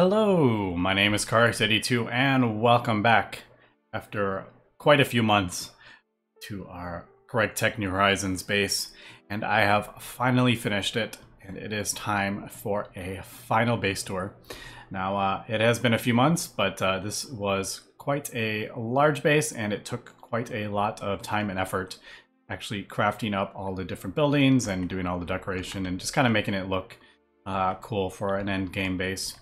Hello, my name is Ic2 and welcome back after quite a few months to our Gregtech New Horizons base, and I have finally finished it, and it is time for a final base tour. Now, it has been a few months, but this was quite a large base, and it took quite a lot of time and effort actually crafting up all the different buildings and doing all the decoration and just kind of making it look cool for an end game base.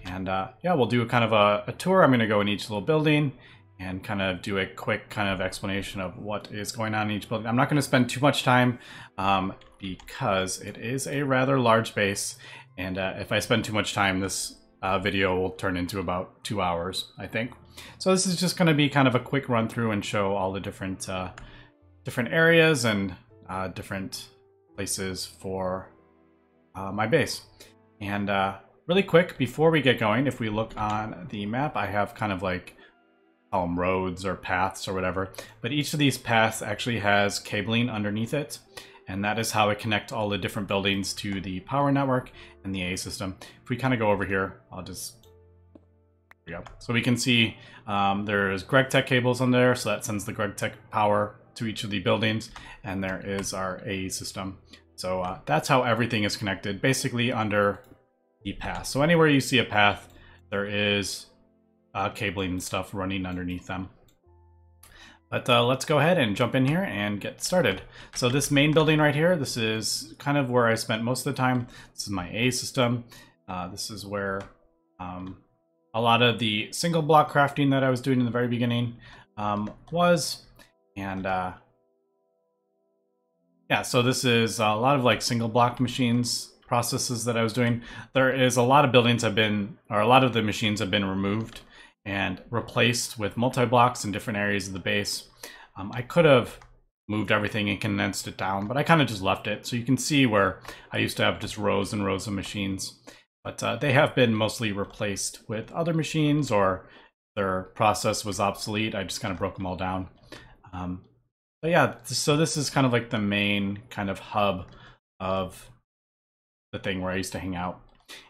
And yeah, we'll do kind of a tour. I'm going to go in each little building and kind of do a quick kind of explanation of what is going on in each building. I'm not going to spend too much time because it is a rather large base. And if I spend too much time, this video will turn into about 2 hours, I think. So this is just going to be kind of a quick run through and show all the different areas and different places for my base. And really quick, before we get going, if we look on the map, I have kind of like roads or paths or whatever, but each of these paths actually has cabling underneath it, and that is how it connects all the different buildings to the power network and the A system. If we kind of go over here, I'll just... There we go. So we can see there's Gregtech cables on there, so that sends the Gregtech power to each of the buildings, and there is our A system. So that's how everything is connected, basically under the path. So anywhere you see a path, there is cabling and stuff running underneath them. But let's go ahead and jump in here and get started. So this main building right here, this is kind of where I spent most of the time. This is my A system. This is where a lot of the single block crafting that I was doing in the very beginning was. And yeah, so this is a lot of like single block machines processes that I was doing. There is a lot of buildings have been, or a lot of the machines have been removed and replaced with multi-blocks in different areas of the base. I could have moved everything and condensed it down, but I kind of just left it. So you can see where I used to have just rows and rows of machines, but they have been mostly replaced with other machines, or their process was obsolete. I just kind of broke them all down. But yeah, so this is kind of like the main kind of hub of the thing where I used to hang out.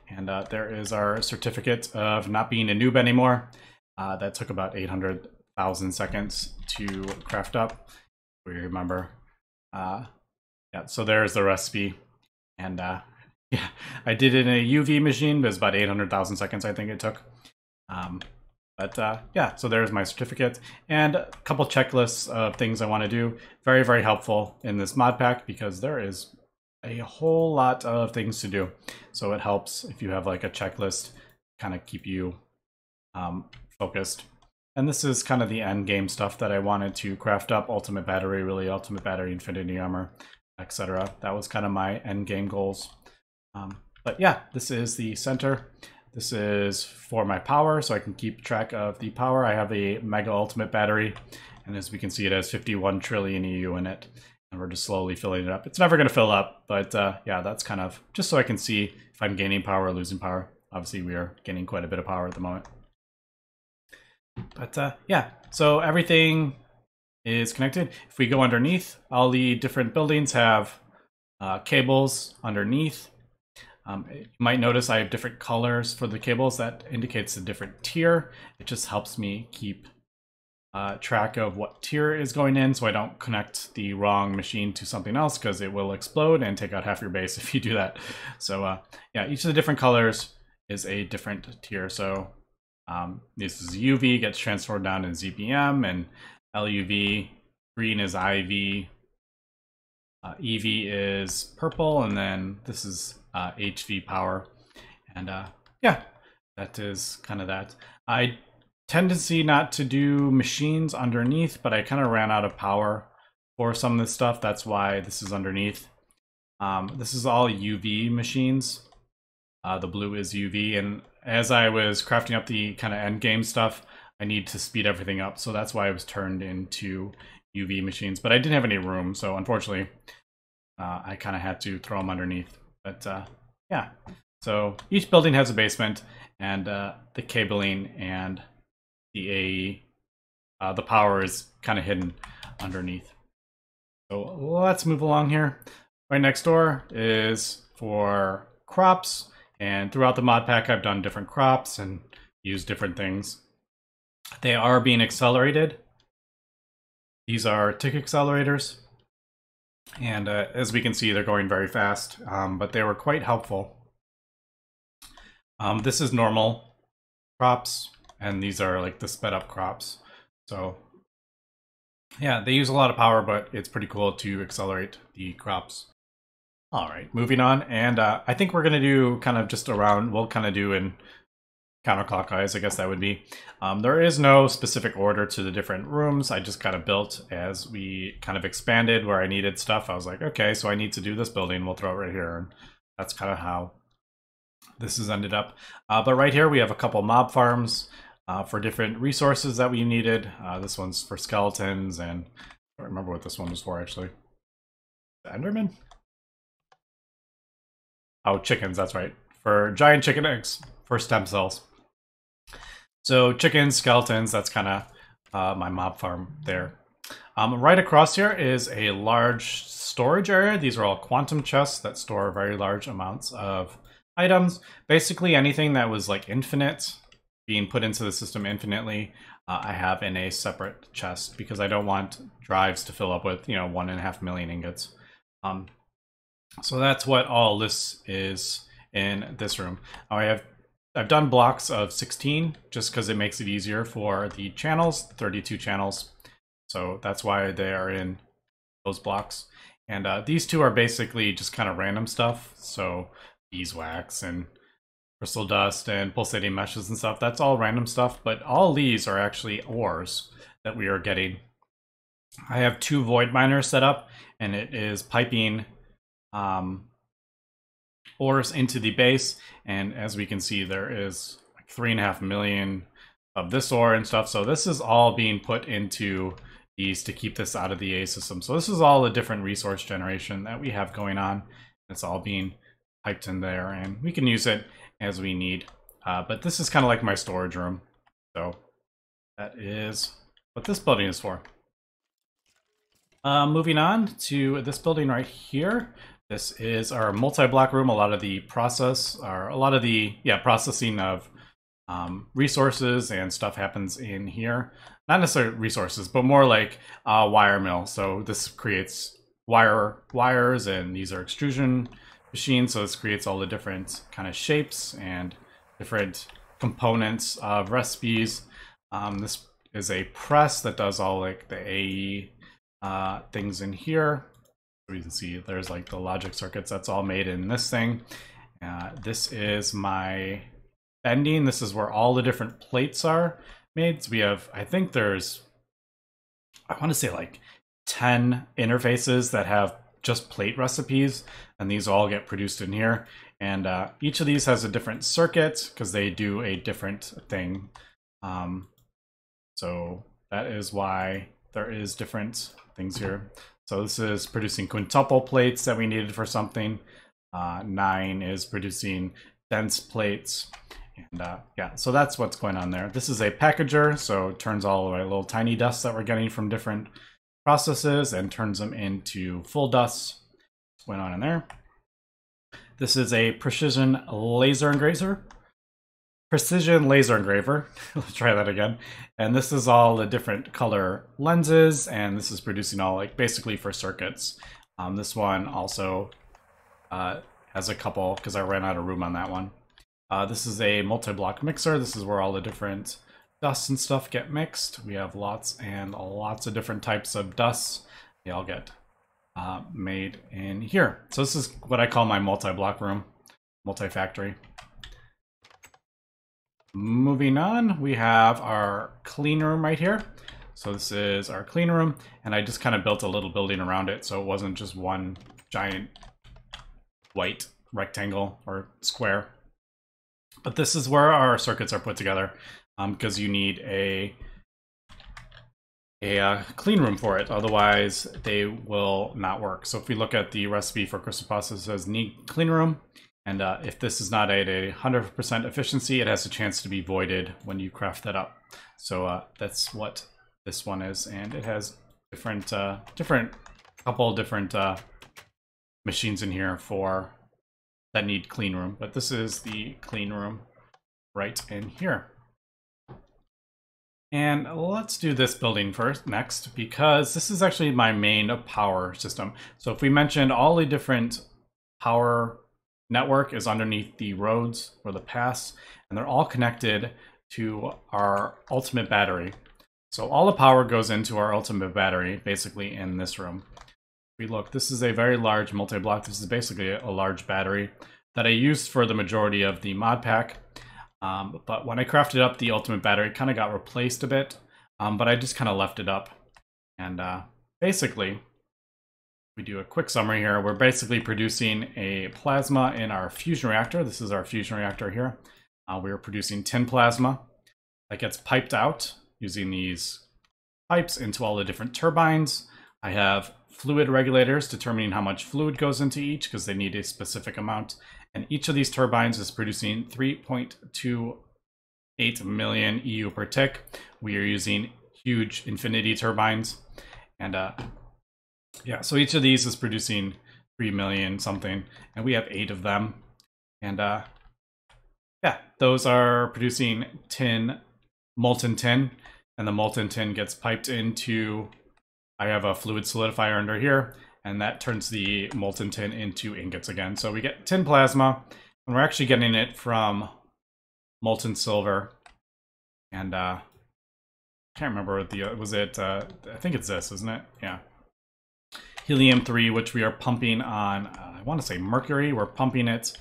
And there is our certificate of not being a noob anymore. That took about 800,000 seconds to craft up, if we remember. Yeah, so there's the recipe. And yeah, I did it in a UV machine, but it was about 800,000 seconds I think it took. But yeah, so there's my certificate and a couple checklists of things I want to do. Very, very helpful in this mod pack because there is a whole lot of things to do. So it helps if you have like a checklist, kind of keep you focused. And this is kind of the end game stuff that I wanted to craft up: ultimate battery, really ultimate battery, infinity armor, etc. That was kind of my end game goals. But yeah, this is the center. This is for my power, so I can keep track of the power. I have a mega ultimate battery, and as we can see, it has 51 trillion EU in it. And we're just slowly filling it up. It's never going to fill up, but yeah, that's kind of just so I can see if I'm gaining power or losing power. Obviously, we are gaining quite a bit of power at the moment. But yeah, so everything is connected. If we go underneath, all the different buildings have cables underneath. You might notice I have different colors for the cables. That indicates a different tier. It just helps me keep track of what tier is going in, so I don't connect the wrong machine to something else, because it will explode and take out half your base if you do that. So yeah, each of the different colors is a different tier. So this is UV, gets transformed down in ZBM, and LUV, green is IV, EV is purple, and then this is HV power. And yeah, that is kind of that. I tendency not to do machines underneath, but I kind of ran out of power for some of this stuff. That's why this is underneath. This is all UV machines. The blue is UV, and as I was crafting up the kind of end game stuff, I need to speed everything up, so that's why I was turned into UV machines. But I didn't have any room, so unfortunately I kind of had to throw them underneath. But yeah, so each building has a basement, and the cabling and the AE, the power is kind of hidden underneath. So let's move along here. Right next door is for crops And throughout the mod pack, I've done different crops and used different things. They are being accelerated. These are tick accelerators. And as we can see, they're going very fast, but they were quite helpful. This is normal crops, and these are like the sped up crops. So yeah, they use a lot of power, but it's pretty cool to accelerate the crops. All right, moving on. And I think we're going to do kind of just around, we'll kind of do in counterclockwise, I guess that would be. There is no specific order to the different rooms. I just kind of built as we kind of expanded where I needed stuff. I was like, okay, so I need to do this building. We'll throw it right here. And that's kind of how this has ended up. But right here, we have a couple mob farms for different resources that we needed. This one's for skeletons, and I don't remember what this one was for, actually. The Enderman? Oh, chickens, that's right. For giant chicken eggs, for stem cells. So chickens, skeletons, that's kind of my mob farm there. Right across here is a large storage area. These are all quantum chests that store very large amounts of items. Basically anything that was like infinite, being put into the system infinitely, I have in a separate chest because I don't want drives to fill up with, 1.5 million ingots. So that's what all this is in this room. I've done blocks of 16 just because it makes it easier for the channels, 32 channels. So that's why they are in those blocks. And these two are basically just kind of random stuff. So beeswax and crystal dust and pulsating meshes and stuff, that's all random stuff. But all these are actually ores that we are getting. I have 2 void miners set up, and it is piping ores into the base, and as we can see, there is like 3.5 million of this ore and stuff. So this is all being put into these to keep this out of the A system. So this is all a different resource generation that we have going on. It's all being piped in there, and we can use it as we need. But this is kind of like my storage room. So that is what this building is for. Moving on to this building right here. This is our multi-block room. A lot of the processing of resources and stuff happens in here. Not necessarily resources, but more like a wire mill. So this creates wires, and these are extrusion machines. So this creates all the different kind of shapes and different components of recipes. This is a press that does all like the AE things in here. So you can see there's like the logic circuits, that's all made in this thing. This is my bending. This is where all the different plates are made. So we have, I think there's, I want to say like 10 interfaces that have just plate recipes, and these all get produced in here. And each of these has a different circuit because they do a different thing. So that is why there is different things here. So this is producing quintuple plates that we needed for something. 9 is producing dense plates. And yeah, so that's what's going on there. This is a packager, so it turns all of our little tiny dusts that we're getting from different processes and turns them into full dusts. What's going on in there? This is a precision laser engraver. Let's try that again. And this is all the different color lenses, and this is producing all like basically for circuits. This one also has a couple because I ran out of room on that one. This is a multi-block mixer. This is where all the different dusts and stuff get mixed. We have lots and lots of different types of dusts. They all get made in here. So this is what I call my multi-block room, multi-factory. Moving on, we have our clean room right here. So this is our clean room, and I just kind of built a little building around it so it wasn't just one giant white rectangle or square. But this is where our circuits are put together because you need a clean room for it, otherwise they will not work. So if we look at the recipe for crystal process, it says need clean room. And if this is not at a 100% efficiency, it has a chance to be voided when you craft that up. So that's what this one is, and it has couple different machines in here for that need clean room, but this is the clean room right in here. And let's do this building next, because this is actually my main power system. So if we mentioned all the different power network is underneath the roads or the paths, and they're all connected to our ultimate battery. So all the power goes into our ultimate battery, basically in this room. If we look, this is a very large multi-block. This is basically a large battery that I used for the majority of the mod pack. But when I crafted up the ultimate battery, it kind of got replaced a bit, but I just kind of left it up. And basically, we do a quick summary here. We're basically producing a plasma in our fusion reactor. This is our fusion reactor here. We're producing tin plasma that gets piped out using these pipes into all the different turbines. I have fluid regulators determining how much fluid goes into each because they need a specific amount. And each of these turbines is producing 3.28 million EU per tick. We are using huge infinity turbines. And yeah, so each of these is producing 3 million something, and we have 8 of them. And yeah, those are producing tin, molten tin, and the molten tin gets piped into, I have a fluid solidifier under here, and that turns the molten tin into ingots again. So we get tin plasma, and we're actually getting it from molten silver. And I can't remember what the, was it, I think it's this, isn't it? Yeah. Helium-3, which we are pumping on, I want to say Mercury. We're pumping it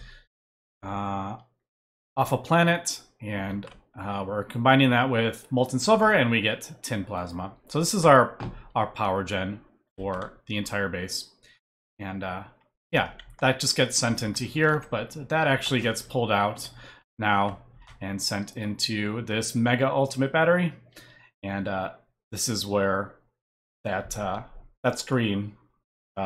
off a planet, and we're combining that with molten silver, and we get tin plasma. So this is our power gen for the entire base. And yeah, that just gets sent into here, but that actually gets pulled out now and sent into this mega ultimate battery. And this is where that screen,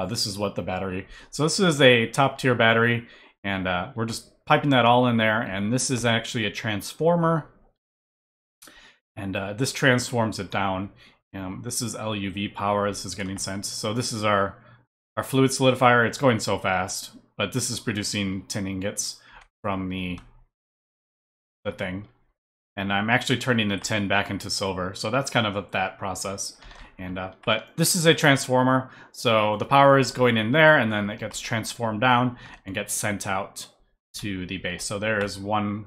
this is what the battery, so this is a top tier battery, and we're just piping that all in there, and this is actually a transformer, and this transforms it down. This is LUV power, this is getting sent. So this is our fluid solidifier. It's going so fast, but this is producing tin ingots from the thing. And I'm actually turning the tin back into silver. So that's kind of that process. And but this is a transformer. So the power is going in there, and then it gets transformed down and gets sent out to the base. So there is one,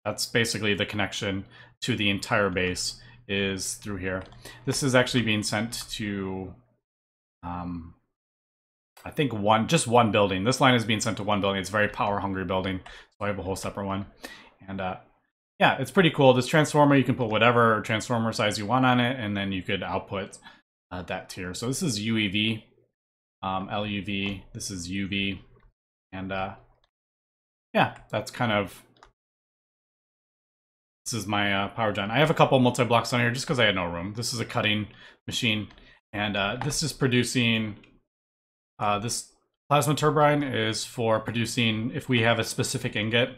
that's basically the connection to the entire base is through here. This is actually being sent to, I think just one building. This line is being sent to one building. It's a very power hungry building. So I have a whole separate one. And yeah, it's pretty cool. This transformer, you can put whatever transformer size you want on it, and then you could output that tier. So this is UEV, LUV, this is UV, and yeah, that's kind of, this is my power gen. I have a couple multi-blocks on here just because I had no room. This is a cutting machine, and this is producing, this plasma turbine is for producing, if we have a specific ingot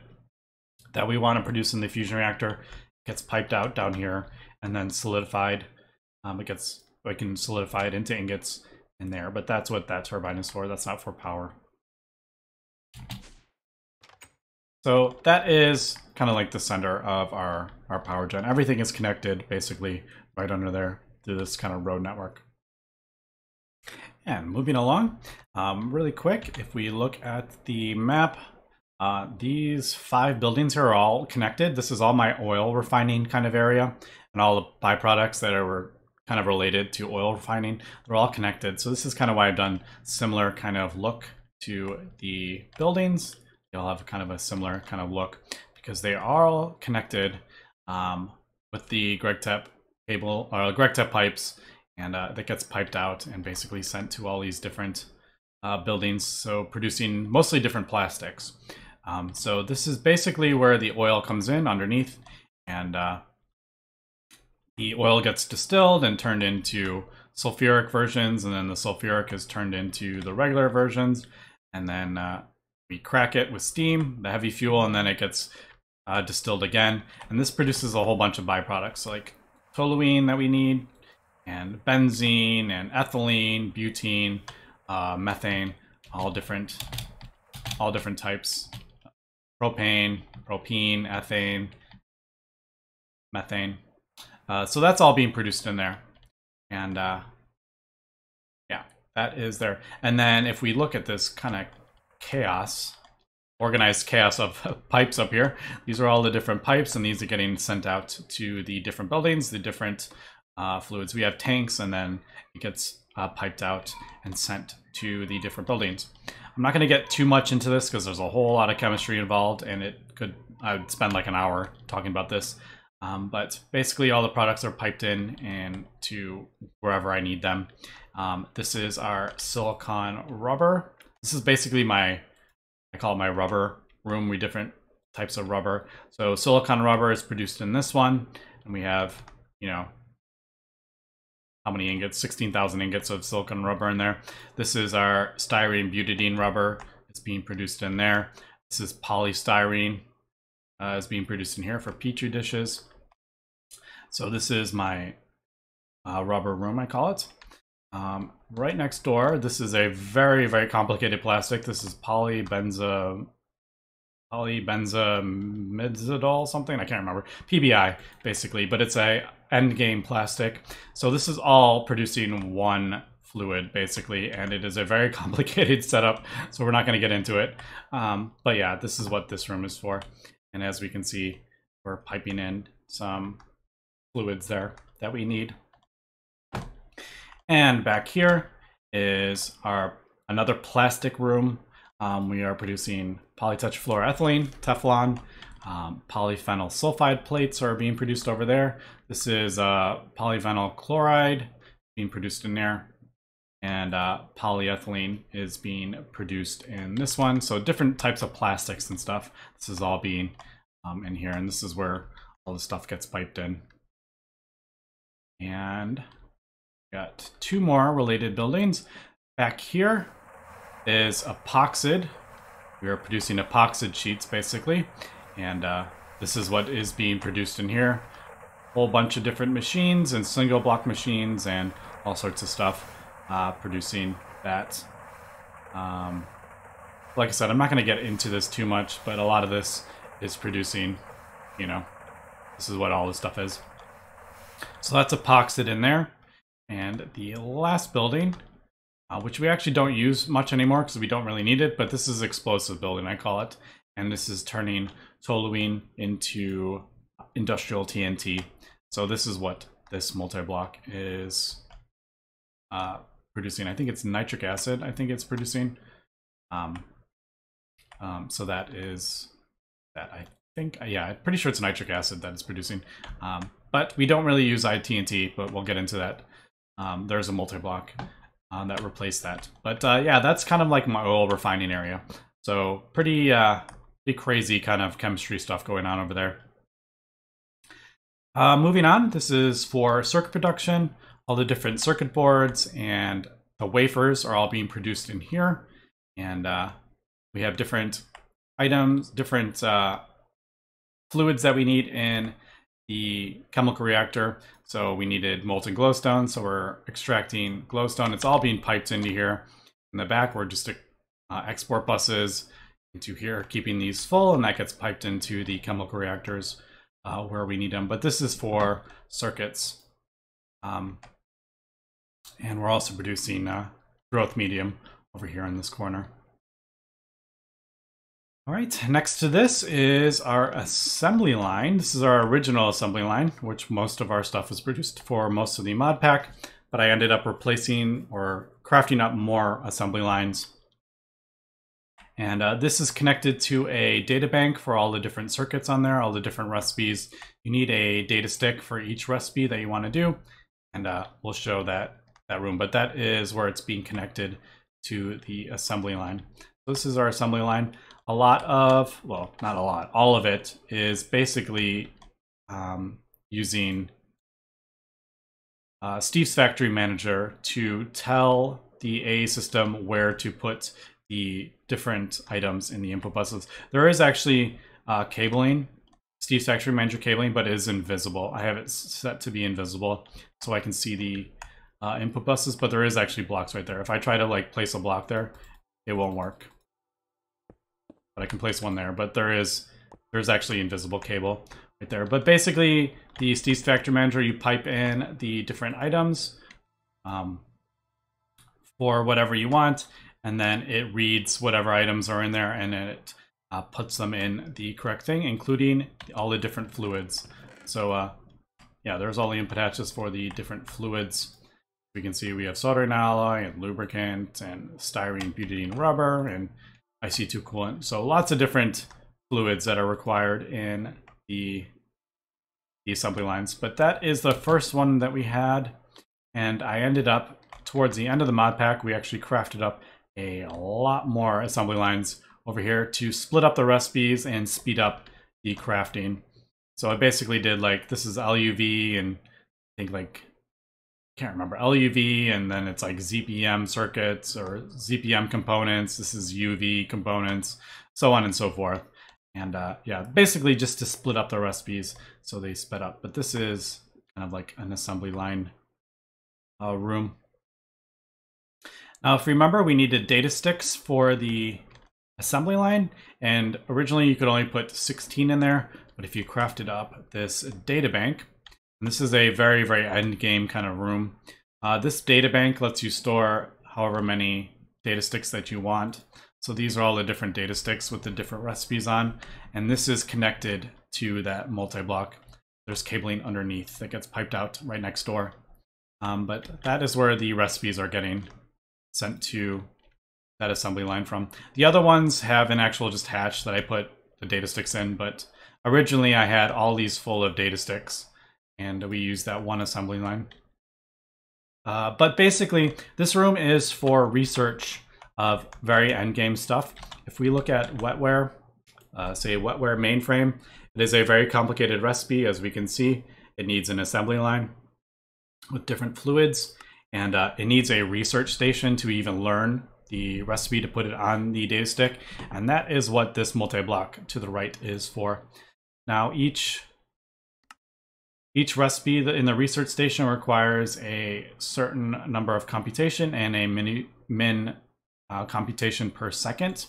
that we want to produce in the fusion reactor, it gets piped out down here and then solidified. We can solidify it into ingots in there, but that's what that turbine is for. That's not for power. So that is kind of like the center of our power gen. Everything is connected basically right under there through this kind of road network. And moving along, really quick, if we look at the map, these 5 buildings here are all connected. This is all my oil refining kind of area, and all the byproducts that are kind of related to oil refining, they're all connected. So this is kind of why I've done similar kind of look to the buildings. They all have kind of a similar kind of look because they are all connected with the Gregtech cable or Gregtech pipes, and that gets piped out and basically sent to all these different buildings, so producing mostly different plastics. So this is basically where the oil comes in underneath, and the oil gets distilled and turned into sulfuric versions, and then the sulfuric is turned into the regular versions, and then we crack it with steam, the heavy fuel, and then it gets distilled again, and this produces a whole bunch of byproducts like toluene that we need, and benzene, and ethylene, butene, methane, all different all different types: propane, propene, ethane, methane. So that's all being produced in there. And yeah, that is there. And then if we look at this kind of chaos, organized chaos of pipes up here, these are all the different pipes, and these are getting sent out to the different buildings, the different fluids. We have tanks, and then it gets piped out and sent to the different buildings. I'm not going to get too much into this because there's a whole lot of chemistry involved, and I would spend like an hour talking about this. But basically all the products are piped in and to wherever I need them. This is our silicon rubber. This is basically I call it my rubber room. We different types of rubber. So silicon rubber is produced in this one, and we have, you know, how many ingots? 16,000 ingots of silicon rubber in there. This is our styrene butadiene rubber. It's being produced in there. This is polystyrene. Is being produced in here for petri dishes. So this is my rubber room, I call it. Right next door, this is a very, very complicated plastic. This is polybenzamidazole, something, I can't remember. PBI, basically, but it's a endgame plastic. So this is all producing one fluid, basically, and it is a very complicated setup, so we're not going to get into it. But yeah, this is what this room is for. And as we can see, we're piping in some fluids there that we need. And back here is another plastic room. We are producing polytetrafluoroethylene, Teflon. Polyphenol sulfide plates are being produced over there. This is polyvinyl chloride being produced in there. And polyethylene is being produced in this one. So different types of plastics and stuff. This is all being in here, and this is where all the stuff gets piped in. And got two more related buildings. Back here is epoxid. We are producing epoxid sheets, basically. And this is what is being produced in here. A whole bunch of different machines and single block machines and all sorts of stuff. Producing that. Like I said, I'm not going to get into this too much, but a lot of this is producing, you know, this is what all this stuff is. So that's epoxid in there. And the last building, which we actually don't use much anymore because we don't really need it, but this is explosive building, I call it. And this is turning toluene into industrial TNT. So this is what this multi-block is producing. I think it's nitric acid, I think it's producing. So that is that, I think, yeah, I'm pretty sure it's nitric acid that it's producing. But we don't really use iTNT, but we'll get into that. There's a multi-block that replaced that. But yeah, that's kind of like my oil refining area. So pretty crazy kind of chemistry stuff going on over there. Moving on, this is for circuit production. All the different circuit boards and the wafers are all being produced in here. And we have different items, different fluids that we need in the chemical reactor. So we needed molten glowstone, so we're extracting glowstone. It's all being piped into here. In the back, we're just export buses into here, keeping these full, and that gets piped into the chemical reactors where we need them. But this is for circuits. And we're also producing growth medium over here in this corner. All right, next to this is our assembly line. This is our original assembly line, which most of our stuff is produced for most of the mod pack, but I ended up replacing or crafting up more assembly lines. And this is connected to a data bank for all the different circuits on there, all the different recipes. You need a data stick for each recipe that you want to do, and we'll show that room, but that is where it's being connected to the assembly line. So this is our assembly line. A lot of, well, not a lot, all of it is basically using Steve's Factory Manager to tell the AA system where to put the different items in the input buses. There is actually cabling, Steve's Factory Manager cabling, but it is invisible. I have it set to be invisible so I can see the input buses, but there is actually blocks right there. If I try to like place a block there, it won't work. but I can place one there. But there's actually invisible cable right there. But basically, the Steve's Factory Manager, you pipe in the different items for whatever you want, and then it reads whatever items are in there, and it puts them in the correct thing, including all the different fluids. So yeah, there's all the input hatches for the different fluids. We can see we have soldering alloy and lubricant and styrene, butadiene, rubber, and Ic2 coolant. So lots of different fluids that are required in the assembly lines. But that is the first one that we had, and I ended up towards the end of the mod pack, we actually crafted up a lot more assembly lines over here to split up the recipes and speed up the crafting. So I basically did like, this is LUV and I think like, can't remember, LUV, and then it's like ZPM circuits or ZPM components. This is UV components, so on and so forth. And yeah, basically just to split up the recipes so they sped up. But this is kind of like an assembly line room. Now, if you remember, we needed data sticks for the assembly line, and originally you could only put 16 in there, but if you crafted up this data bank, and this is a very, very end game kind of room, this data bank lets you store however many data sticks that you want. So these are all the different data sticks with the different recipes on, and this is connected to that multi-block. There's cabling underneath that gets piped out right next door. But that is where the recipes are getting sent to that assembly line from. The other ones have an actual just hatch that I put the data sticks in, but originally I had all these full of data sticks, and we used that one assembly line. But basically, this room is for research of very endgame stuff. If we look at wetware, say wetware mainframe, it is a very complicated recipe. As we can see, it needs an assembly line with different fluids, and it needs a research station to even learn the recipe to put it on the data stick, and that is what this multi-block to the right is for. Now each recipe in the research station requires a certain number of computation and a min computation per second,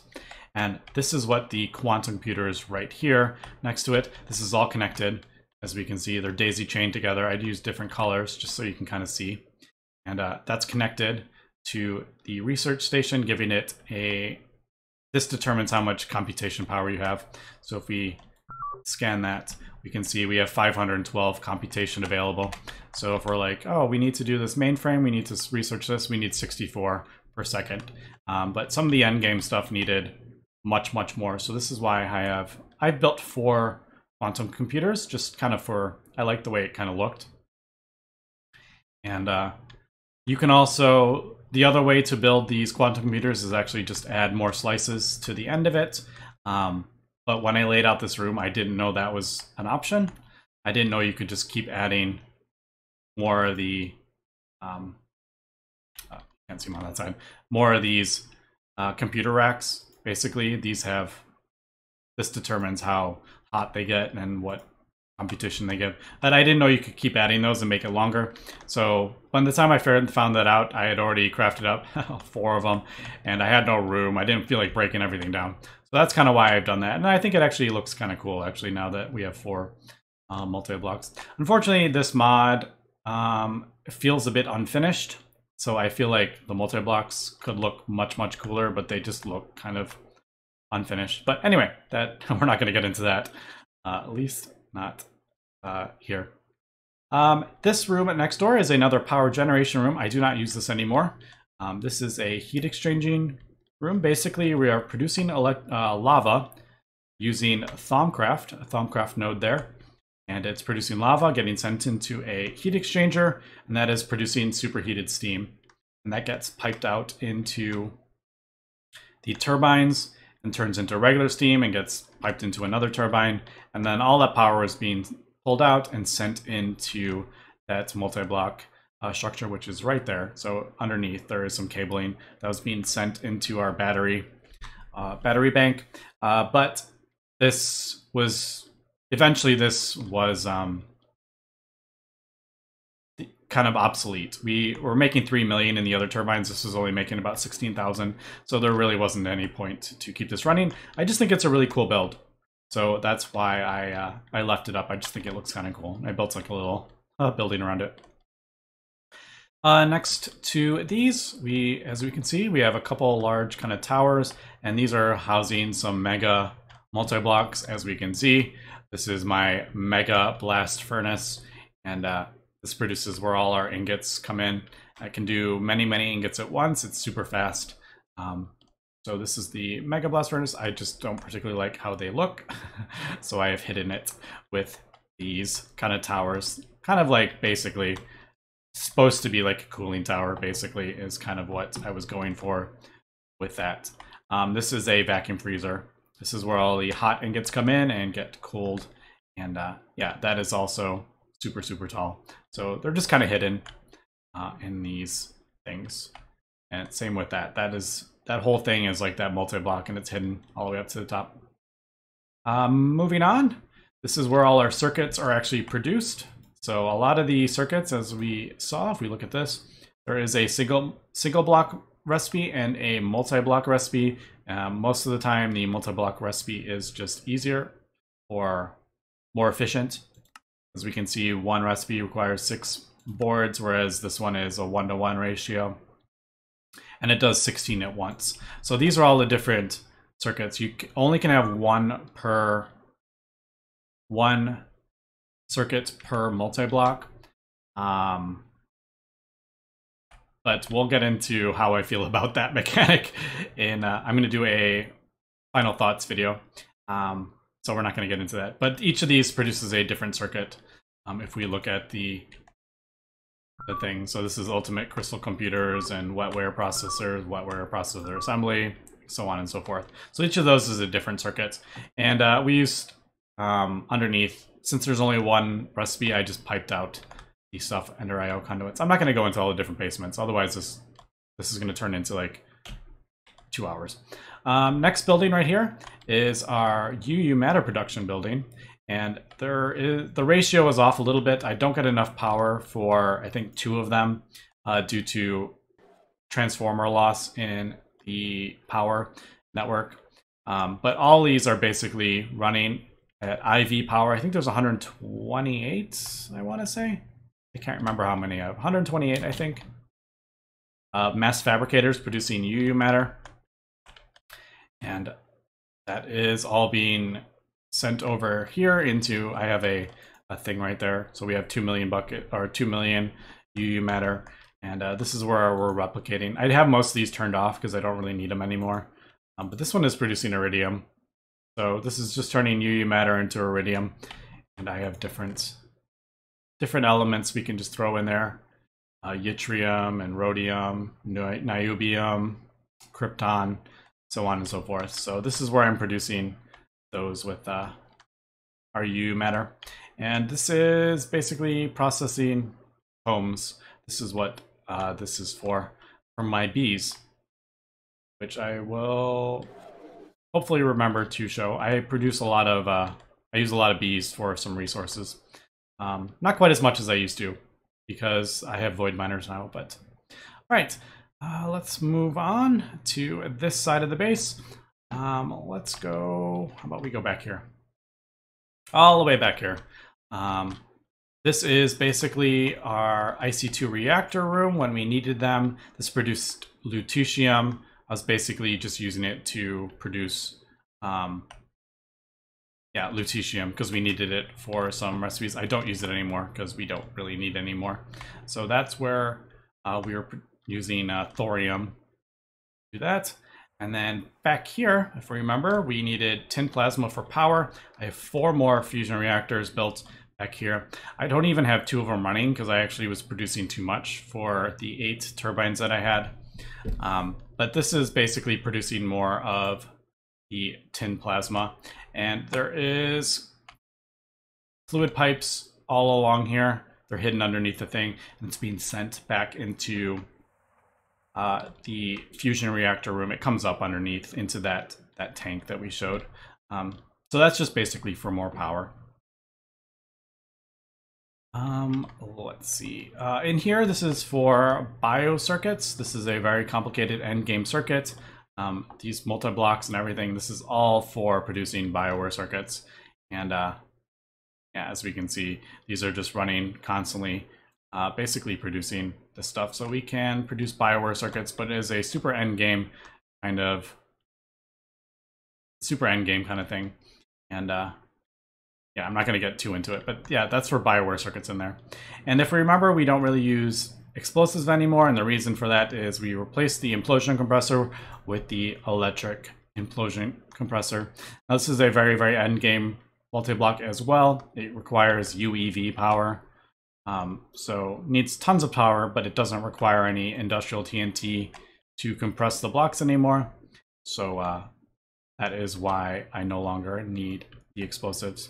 and this is what the quantum computer is right here next to it. This is all connected. As we can see, they're daisy chained together. I'd use different colors just so you can kind of see. And that's connected to the research station, giving it this determines how much computation power you have. So if we scan that, we can see we have 512 computation available. So if we're like, oh, we need to do this mainframe, we need to research this, we need 64 per second. But some of the endgame stuff needed much, much more. So this is why I've built 4 quantum computers, just kind of I like the way it kind of looked. And you can also, the other way to build these quantum computers is actually just add more slices to the end of it. But when I laid out this room, I didn't know that was an option. I didn't know you could just keep adding more of the, can't see them on that side, more of these computer racks. Basically, this determines how hot they get and what computation they give. But I didn't know you could keep adding those and make it longer. So by the time I found that out, I had already crafted up 4 of them, and I had no room. I didn't feel like breaking everything down. So that's kind of why I've done that. And I think it actually looks kind of cool, actually, now that we have 4 multi-blocks. Unfortunately, this mod feels a bit unfinished. So I feel like the multi-blocks could look much, much cooler, but they just look kind of unfinished. But anyway, we're not going to get into that, at least not here. This room next door is another power generation room. I do not use this anymore. This is a heat exchanging room. Basically, we are producing lava using Thaumcraft, a Thaumcraft node there. And it's producing lava, getting sent into a heat exchanger, and that is producing superheated steam. And that gets piped out into the turbines and turns into regular steam and gets piped into another turbine. And then all that power is being pulled out and sent into that multi-block structure, which is right there. So underneath there is some cabling that was being sent into our battery bank. But this was, eventually this was, kind of obsolete. We were making 3 million in the other turbines. This was only making about 16,000. So there really wasn't any point to keep this running. I just think it's a really cool build. So that's why I left it up. I just think it looks kind of cool. I built like a little building around it. Next to these, as we can see, we have a couple large kind of towers, and these are housing some mega multi-blocks. As we can see, this is my Megablast Furnace, and this produces where all our ingots come in. I can do many ingots at once. It's super fast. So this is the Megablast Furnace. I just don't particularly like how they look, so I have hidden it with these kind of towers. Kind of like basically supposed to be like a cooling tower, basically, is kind of what I was going for with that. This is a vacuum freezer. This is where all the hot ingots come in and get cooled. And yeah, that is also super tall. So they're just kind of hidden in these things. And same with that. That whole thing is like that multi-block, and it's hidden all the way up to the top. Moving on, this is where all our circuits are actually produced. So a lot of the circuits, as we saw, if we look at this, there is a single block recipe and a multi-block recipe. Most of the time, the multi-block recipe is just easier or more efficient. As we can see, one recipe requires 6 boards, whereas this one is a 1-to-1 ratio. And it does 16 at once. So these are all the different circuits. You only can have one circuit per multi-block. But we'll get into how I feel about that mechanic in I'm going to do a final thoughts video. So we're not going to get into that. But each of these produces a different circuit. If we look at the thing, so this is ultimate crystal computers and wetware processor assembly, so on and so forth. So each of those is a different circuit. And we used underneath, since there's only one recipe, I just piped out the stuff under IO conduits. I'm not going to go into all the different basements, otherwise this is going to turn into like 2 hours. Next building right here is our UU matter production building, and the ratio is off a little bit. I don't get enough power for, I think, 2 of them due to transformer loss in the power network. But all these are basically running at IV power. I think there's 128, I want to say. I can't remember how many I have. 128, I think. Mass fabricators producing UU matter. And that is all being sent over here into, I have a thing right there. So we have 2 million UU matter. And this is where we're replicating. I'd have most of these turned off because I don't really need them anymore. But this one is producing iridium. So this is just turning UU matter into iridium. And I have different elements we can just throw in there. Yttrium and rhodium, niobium, krypton, so on and so forth. So this is where I'm producing those with our UU matter. And this is basically processing homes. This is what this is for my bees, which I will hopefully remember to show. I produce a lot of, I use a lot of bees for some resources. Not quite as much as I used to, because I have void miners now, but all right. Let's move on to this side of the base. Let's go, how about we go back here? All the way back here. This is basically our Ic2 Reactor Room when we needed them. This produced lutetium. I was basically just using it to produce lutetium because we needed it for some recipes. I don't use it anymore because we don't really need it anymore. So that's where we were using thorium to do that. And then back here, if we remember, we needed tin plasma for power. I have 4 more fusion reactors built back here. I don't even have 2 of them running because I actually was producing too much for the 8 turbines that I had. But this is basically producing more of the tin plasma. And there is fluid pipes all along here. They're hidden underneath the thing, and it's being sent back into the fusion reactor room. It comes up underneath into that tank that we showed. So that's just basically for more power. Let's see. In here, this is for bio circuits. This is a very complicated endgame circuit. These multi-blocks and everything, this is all for producing BioWare circuits. And yeah, as we can see, these are just running constantly, basically producing this stuff. So we can produce BioWare circuits, but it is a super endgame kind of thing. And yeah, I'm not going to get too into it, but yeah, that's for BioWare circuits in there. And if we remember, we don't really use explosives anymore, and the reason for that is we replaced the implosion compressor with the electric implosion compressor. Now, this is a very, very endgame multi-block as well. It requires UEV power, so needs tons of power, but it doesn't require any industrial TNT to compress the blocks anymore. So that is why I no longer need the explosives.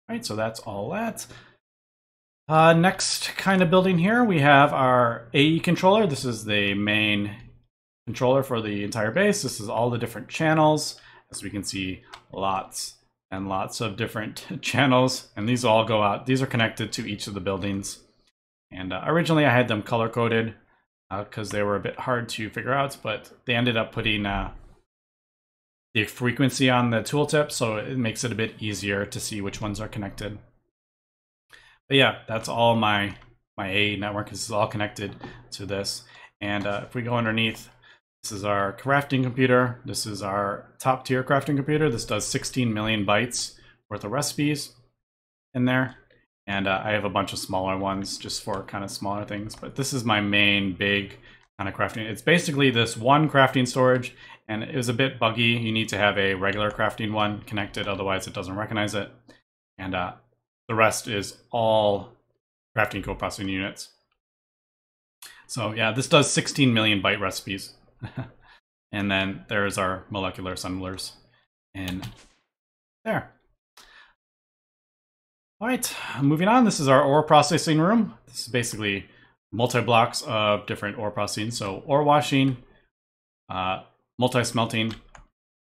All right, so that's all that. Next kind of building here, we have our AE controller. This is the main controller for the entire base. This is all the different channels. As we can see, lots and lots of different channels, and these all go out. These are connected to each of the buildings. And originally I had them color-coded because they were a bit hard to figure out, but they ended up putting the frequency on the tooltip, so it makes it a bit easier to see which ones are connected. But yeah, that's all my AE network. This is all connected to this. And if we go underneath, this is our crafting computer. This is our top tier crafting computer. This does 16 million bytes worth of recipes in there. And I have a bunch of smaller ones just for kind of smaller things. But this is my main big kind of crafting. It's basically this one crafting storage, and it was a bit buggy. You need to have a regular crafting one connected, otherwise it doesn't recognize it. And the rest is all crafting co-processing units. So yeah, this does 16 million byte recipes. And then there's our molecular assemblers in there. All right, moving on. This is our ore processing room. This is basically multi-blocks of different ore processing. So ore washing, multi-smelting,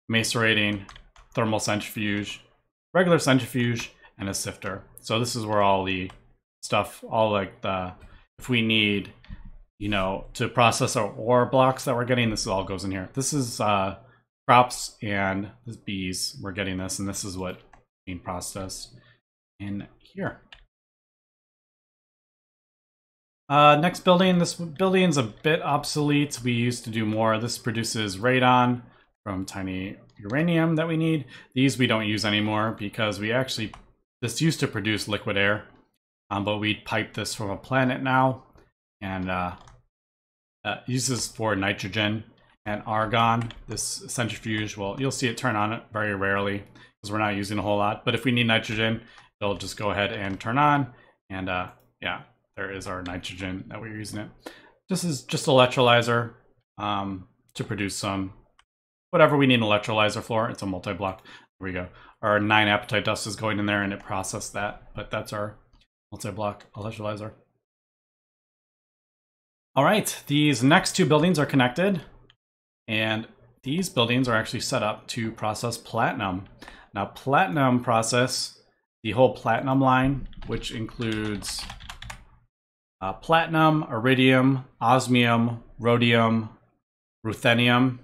macerating, thermal centrifuge, regular centrifuge, and a sifter. So this is where all the stuff, all like the, if we need, you know, to process our ore blocks that we're getting, this all goes in here. This is crops and this bees. We're getting this, and this is what being processed in here. Next building. This building's a bit obsolete. We used to do more. This produces radon from tiny uranium that we need. These we don't use anymore because we actually, this used to produce liquid air, but we pipe this from a planet now, and uses for nitrogen and argon. This centrifuge, well, you'll see it turn on very rarely because we're not using a whole lot, but if we need nitrogen, it'll just go ahead and turn on, and yeah, there is our nitrogen that we're using it. This is just electrolyzer to produce some, whatever we need an electrolyzer for. It's a multi-block. There we go. Our 9 apatite dust is going in there and it processed that, but that's our multi-block electrolyzer. All right, these next two buildings are connected, and these buildings are actually set up to process platinum. Now, platinum process the whole platinum line, which includes platinum, iridium, osmium, rhodium, ruthenium.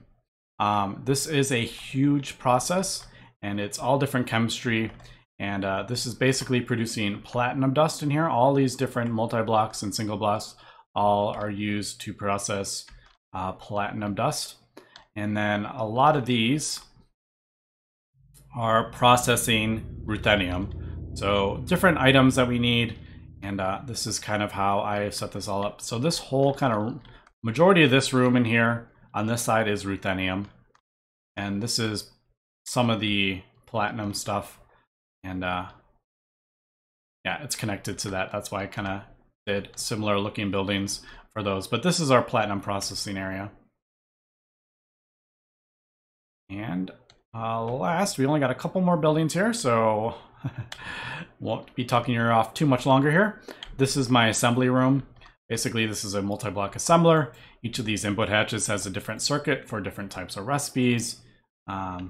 This is a huge process, and it's all different chemistry. And this is basically producing platinum dust in here. All these different multi-blocks and single blocks all are used to process platinum dust. And then a lot of these are processing ruthenium. So different items that we need. And this is kind of how I set this all up. So this whole kind of majority of this room in here on this side is ruthenium. And this is some of the platinum stuff. And yeah, it's connected to that. That's why I kind of did similar looking buildings for those. But this is our platinum processing area. And last, we only got a couple more buildings here, so won't be talking your off too much longer here. This is my assembly room. Basically, this is a multi-block assembler. Each of these input hatches has a different circuit for different types of recipes. Yeah,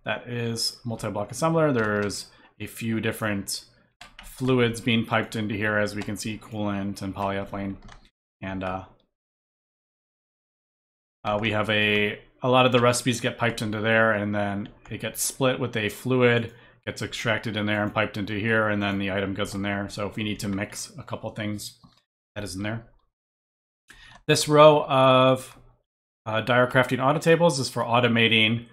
that is multi-block assembler. There's a few different fluids being piped into here, as we can see, coolant and polyethylene. And we have a lot of the recipes get piped into there, and then it gets split with a fluid, gets extracted in there and piped into here, and then the item goes in there. So if we need to mix a couple things, that is in there. This row of dire crafting auto tables is for automating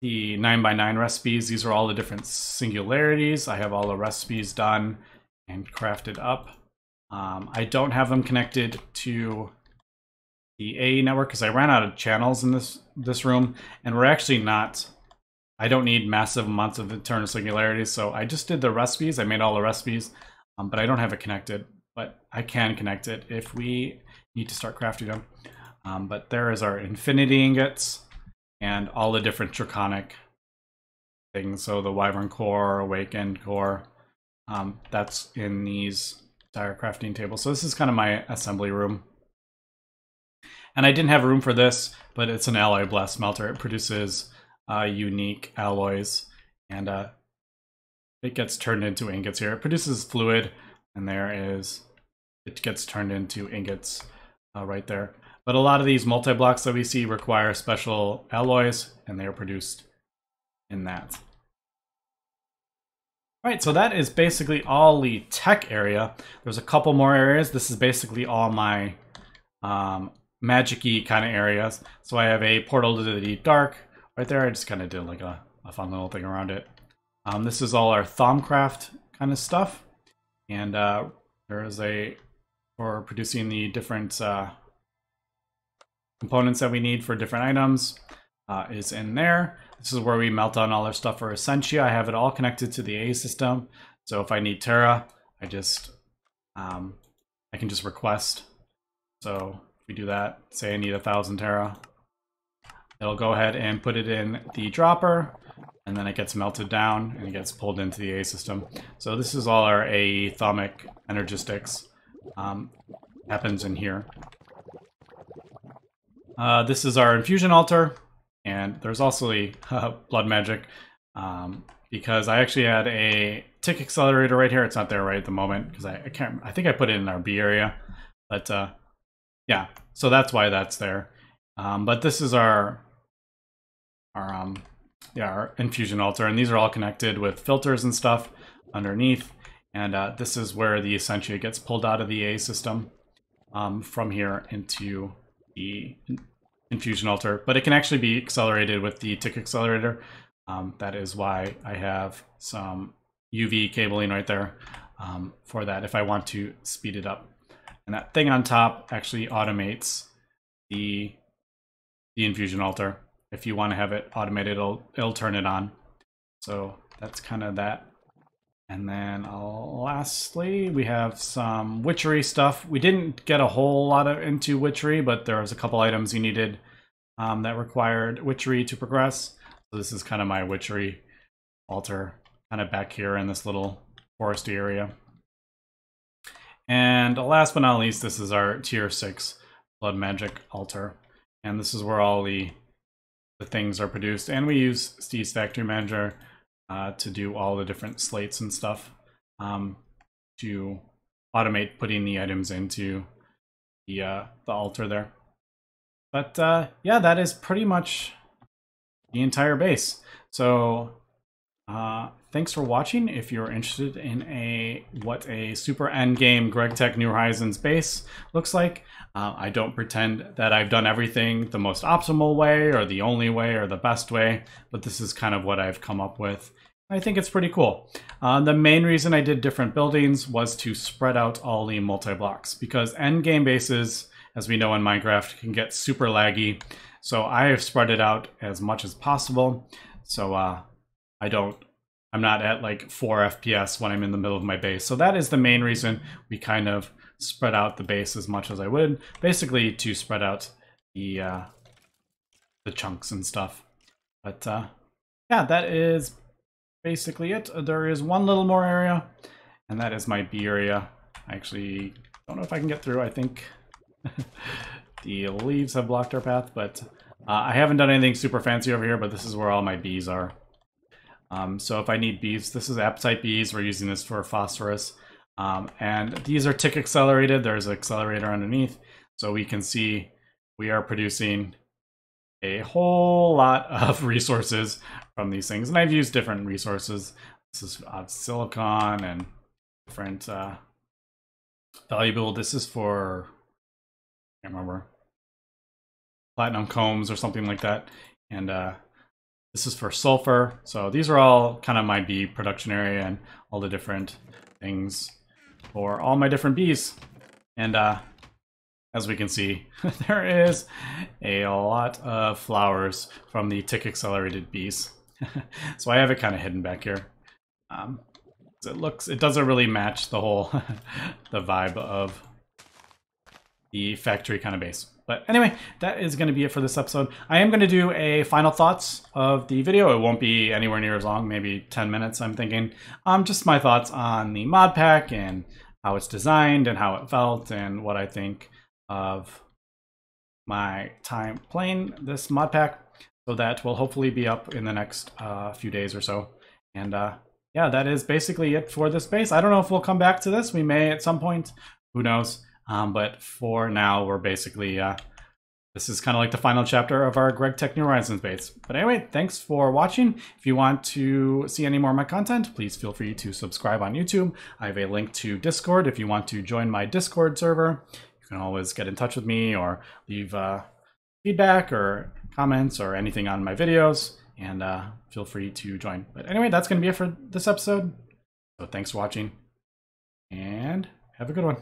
the 9x9 recipes. These are all the different singularities. I have all the recipes done and crafted up. I don't have them connected to the A network because I ran out of channels in this room, and we're actually not. I don't need massive amounts of internal singularities, so I just did the recipes. I made all the recipes, but I don't have it connected. But I can connect it if we need to start crafting them. But there is our infinity ingots and all the different draconic things. So the wyvern core, awakened core, that's in these dire crafting tables. So this is kind of my assembly room. And I didn't have room for this, but it's an alloy blast smelter. It produces unique alloys, and it gets turned into ingots here. It produces fluid, and it gets turned into ingots right there. But a lot of these multi-blocks that we see require special alloys, and they are produced in that. All right, so that is basically all the tech area. There's a couple more areas. This is basically all my magic-y kind of areas. So I have a portal to the deep dark right there. I just kind of did like a fun little thing around it. This is all our Thaumcraft kind of stuff. And there is for producing the different components that we need for different items is in there. This is where we melt down all our stuff for Essentia. I have it all connected to the A system. So if I need Terra, I can just request. So if we do that, say I need 1,000 Terra, it'll go ahead and put it in the dropper, and then it gets melted down and it gets pulled into the A system. So this is all our Thaumic energistics. Happens in here. This is our Infusion Altar, and there's also the blood magic, because I actually had a tick accelerator right here. It's not there right at the moment because I think I put it in our B area, but yeah, so that's why that's there. But this is our Infusion Altar, and these are all connected with filters and stuff underneath. And this is where the Essentia gets pulled out of the A system from here into the Infusion Altar. But it can actually be accelerated with the tick accelerator. That is why I have some UV cabling right there for that if I want to speed it up. And that thing on top actually automates the Infusion Altar. If you want to have it automated, it'll turn it on. So that's kind of that. And then lastly, we have some Witchery stuff. We didn't get a whole lot into Witchery, but there was a couple items you needed that required Witchery to progress. So this is kind of my Witchery altar, kind of back here in this little foresty area. And last but not least, this is our tier 6 blood magic altar. And this is where all the things are produced. And we use Steve's Factory Manager to do all the different slates and stuff to automate putting the items into the altar there. But yeah, that is pretty much the entire base. So thanks for watching. If you're interested in what a super endgame Gregtech New Horizons base looks like, I don't pretend that I've done everything the most optimal way or the only way or the best way, but this is kind of what I've come up with. I think it's pretty cool. The main reason I did different buildings was to spread out all the multi-blocks, because endgame bases, as we know in Minecraft, can get super laggy. So I have spread it out as much as possible. So I'm not at like 4 FPS when I'm in the middle of my base. So that is the main reason we kind of spread out the base as much as I would, basically to spread out the chunks and stuff. But yeah, that is basically it. There is one little more area, and that is my B area. I actually don't know if I can get through. I think the leaves have blocked our path, but I haven't done anything super fancy over here, but this is where all my bees are. So if I need bees, this is appetite bees. We're using this for phosphorus. And these are tick accelerated. There's an accelerator underneath. So we can see we are producing a whole lot of resources from these things. And I've used different resources. This is silicon and different valuable. This is for, I can't remember, platinum combs or something like that. And this is for sulfur. So these are all kind of my bee production area and all the different things for all my different bees. And as we can see, there is a lot of flowers from the tick accelerated bees. So I have it kind of hidden back here. It doesn't really match the whole the vibe of the factory kind of base. But anyway, that is going to be it for this episode. I am going to do a final thoughts of the video. It won't be anywhere near as long, maybe 10 minutes, I'm thinking. Just my thoughts on the mod pack and how it's designed and how it felt and what I think of my time playing this mod pack. So that will hopefully be up in the next few days or so. And yeah, that is basically it for this base. I don't know if we'll come back to this. We may at some point. Who knows? But for now, we're basically, this is kind of like the final chapter of our Gregtech New Horizons base. But anyway, thanks for watching. If you want to see any more of my content, please feel free to subscribe on YouTube. I have a link to Discord if you want to join my Discord server. You can always get in touch with me or leave feedback or comments or anything on my videos. And feel free to join. But anyway, that's going to be it for this episode. So thanks for watching and have a good one.